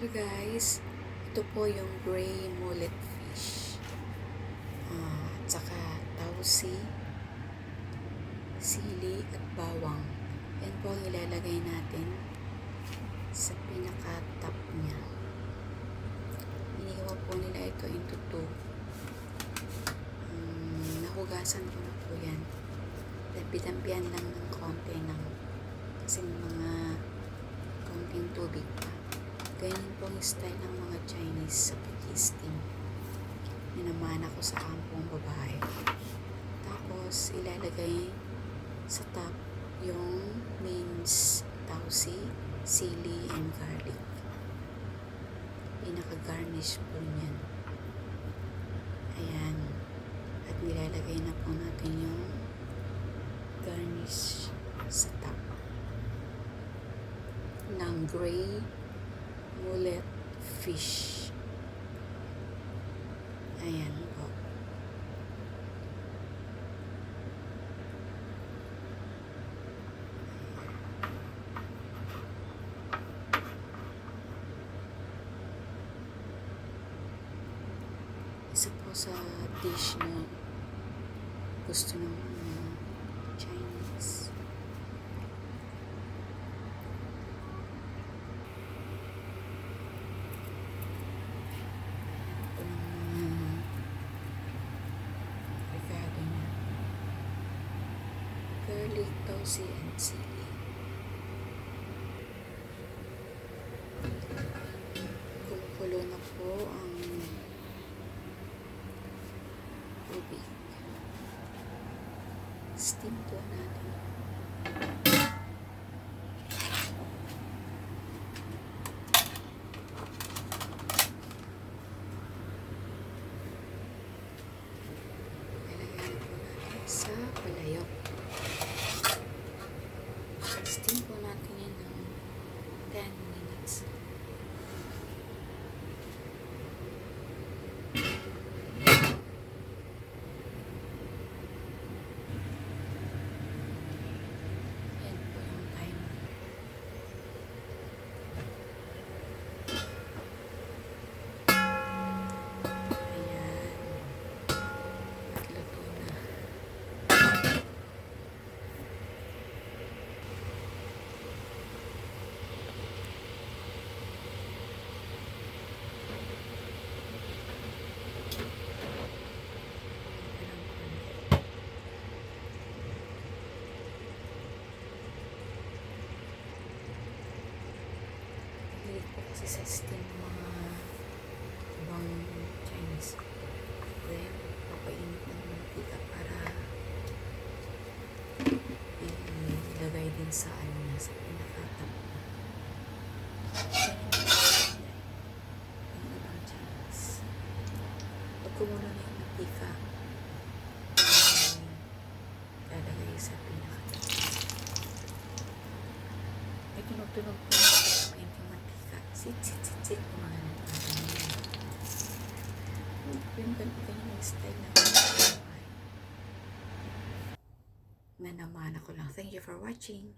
Hello guys, ito po yung gray mullet fish. At saka tausi, sili at bawang. Yan po ang ilalagay natin sa pinaka-top niya. Inihawa po nila ito into two. Nahugasan ko na po yan. Dampi-dampian lang ng konti kasi mga konting tubig pa. Ganyan po ang style ng mga Chinese sa pag-steam. Ninaman ako sa ampong babae. Tapos, ilalagay sa top yung minced tausi, sili, and garlic. Pinaka-garnish po niyan. Ayan. At nilalagay na po natin yung garnish sa top ng gray mullet fish. Ayan po. Isa po sa dish na gusto ng Chinese. Garlic, tausi, and sili. Kumukulo na po ang tubig. Steam po natin. Lalagyan po natin sa palayok. Steam po natin yan ng 10 minutes. Yan po yung timer. Ayan. At luto na. Hilig po kasi sa steam mga ibang Chinese. Then, papainit ng mantika para ilagay din sa sa pinakatap na. Yung ibang Chinese. Pag kumulo na yung mantika, lalagay sa pinakatap. May tunog-tunog po yung mantika. Sit. Yung ganyan style na naman ako lang. Thank you for watching.